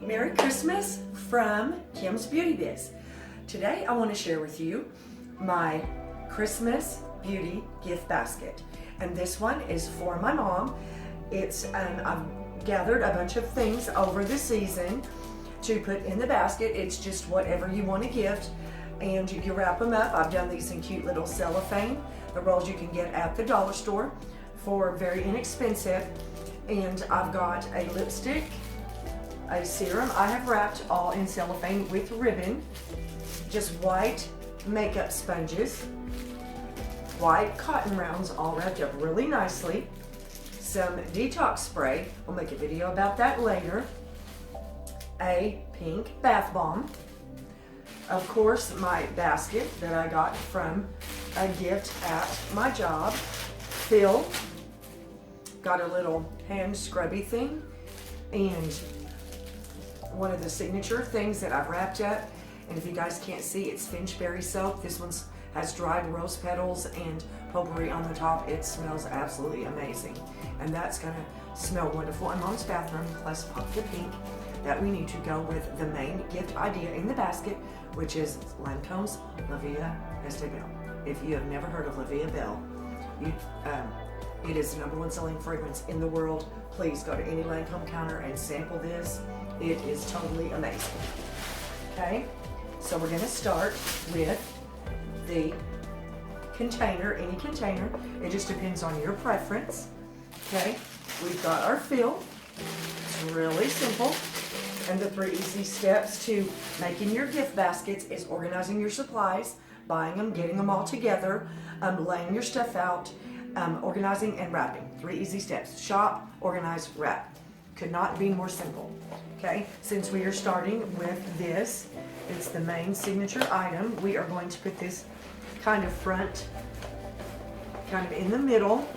Merry Christmas from Kim's Beauty Biz. Today I want to share with you my Christmas beauty gift basket, and this one is for my mom. I've gathered a bunch of things over the season to put in the basket. It's just whatever you want to gift, and you wrap them up. I've done these in cute little cellophane, the rolls you can get at the dollar store for very inexpensive. And I've got a lipstick, a serum. I have wrapped all in cellophane with ribbon, just white makeup sponges, white cotton rounds all wrapped up really nicely, some detox spray, we'll make a video about that later, a pink bath bomb, of course my basket that I got from a gift at my job, Phil, got a little hand scrubby thing, and one of the signature things that I've wrapped up, and if you guys can't see, it's Finchberry soap. This one has dried rose petals and potpourri on the top. It smells absolutely amazing, and that's gonna smell wonderful in Mom's bathroom, plus pop the pink that we need to go with the main gift idea in the basket, which is Lancome's La Vie Estee. If you have never heard of La Vie Belle, it is the #1 selling fragrance in the world. Please go to any Lancome counter and sample this. It is totally amazing. Okay, so we're going to start with the container, any container. It just depends on your preference. Okay, we've got our fill. It's really simple. And the 3 easy steps to making your gift baskets is organizing your supplies, buying them, getting them all together, laying your stuff out, organizing and wrapping. 3 easy steps. Shop, organize, wrap. Could not be more simple. Okay, since we are starting with this, it's the main signature item. We are going to put this kind of front, kind of in the middle,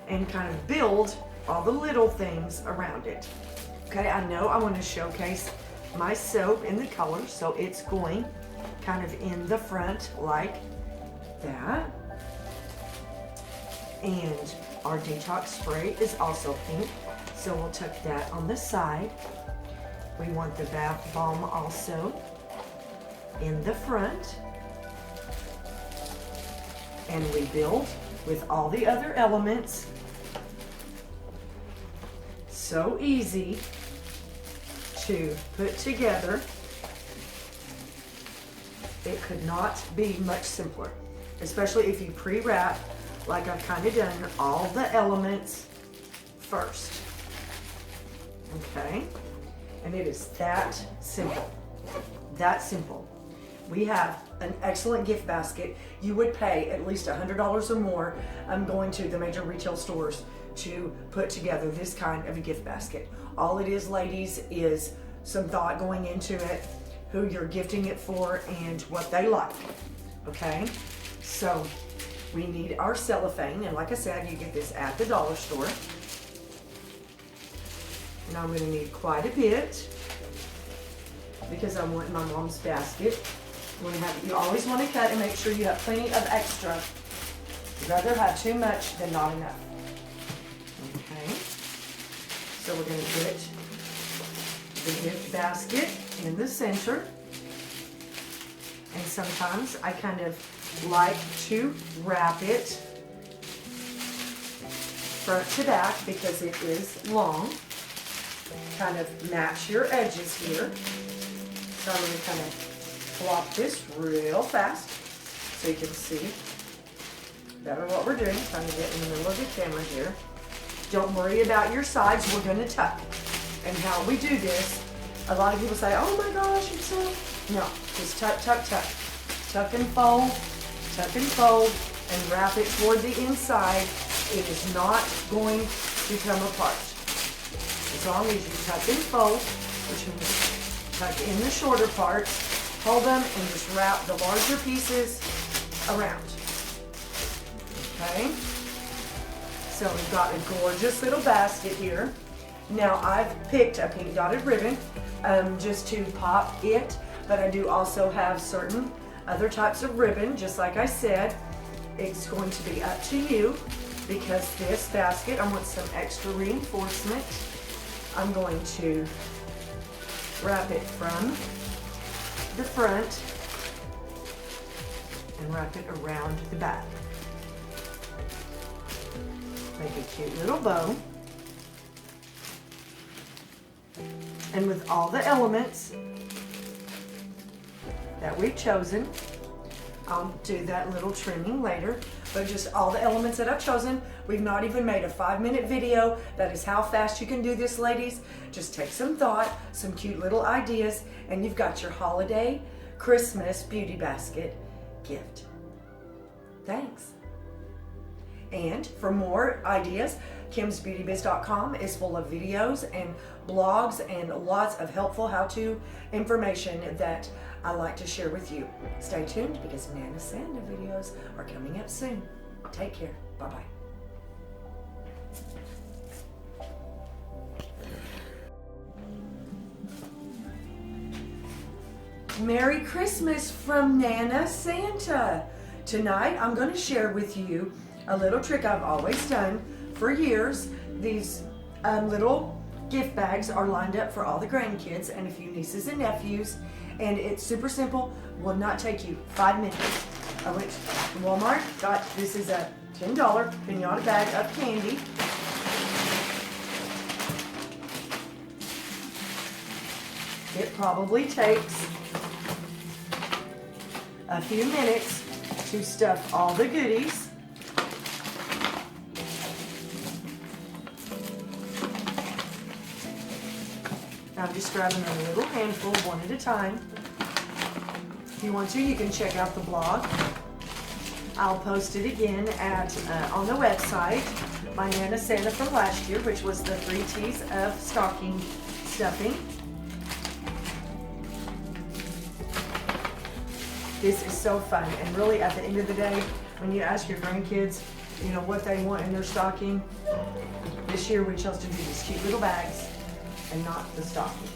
and kind of build all the little things around it. Okay, I know I want to showcase my soap in the color, so it's going kind of in the front like that. And our detox spray is also pink, so we'll tuck that on the side. We want the bath bomb also in the front. And we build with all the other elements. So easy to put together. It could not be much simpler, especially if you pre-wrap like I've kind of done all the elements first. Okay, and it is that simple. That simple. We have an excellent gift basket. You would pay at least $100 or more going to the major retail stores to put together this kind of a gift basket. All it is, ladies, is some thought going into it, who you're gifting it for, and what they like. Okay, so we need our cellophane, and like I said, you get this at the dollar store. And I'm going to need quite a bit because I want my mom's basket. You always want to cut and make sure you have plenty of extra. You'd rather have too much than not enough. Okay, so we're going to put the gift basket in the center. And sometimes I kind of like to wrap it front to back because it is long. Kind of match your edges here. So I'm going to kind of flop this real fast so you can see better what we're doing. Trying to get in the middle of the camera here. Don't worry about your sides. We're going to tuck. And how we do this, a lot of people say, oh my gosh, it's so... No, just tuck, tuck, tuck. Tuck and fold, and wrap it toward the inside. It is not going to come apart. As long as you tuck and fold, which means tuck in the shorter parts, hold them, and just wrap the larger pieces around. Okay? So we've got a gorgeous little basket here. Now I've picked a pink dotted ribbon just to pop it, but I do also have certain other types of ribbon, just like I said. It's going to be up to you because this basket, I want some extra reinforcement. I'm going to wrap it from the front and wrap it around the back. Make a cute little bow. And with all the elements that we've chosen, I'll do that little trimming later, but just all the elements that I've chosen. We've not even made a 5-minute video. That is how fast you can do this, ladies. Just take some thought, some cute little ideas, and you've got your holiday Christmas beauty basket gift. Thanks. And for more ideas, kimsbeautybizz.com is full of videos and blogs and lots of helpful how-to information that I like to share with you. Stay tuned because Nana Santa videos are coming up soon. Take care. Bye-bye. Merry Christmas from Nana Santa. Tonight I'm going to share with you a little trick I've always done for years. These little gift bags are lined up for all the grandkids and a few nieces and nephews, and it's super simple, will not take you 5 minutes. I went to Walmart, this is a $10 pinata bag of candy. It probably takes a few minutes to stuff all the goodies. I'm just grabbing a little handful one at a time. If you want to, you can check out the blog. I'll post it again on the website, my Nana Santa from last year, which was the 3 T's of stocking stuffing. This is so fun, and really at the end of the day, when you ask your grandkids, what they want in their stocking, this year we chose to do these cute little bags and not the stockings.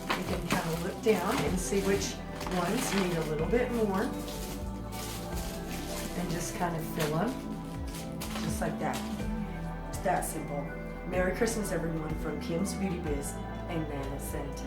You can kind of look down and see which ones need a little bit more, and just kind of fill them, just like that. It's that simple. Merry Christmas, everyone, from Kim's Beauty Biz and Nana Santa.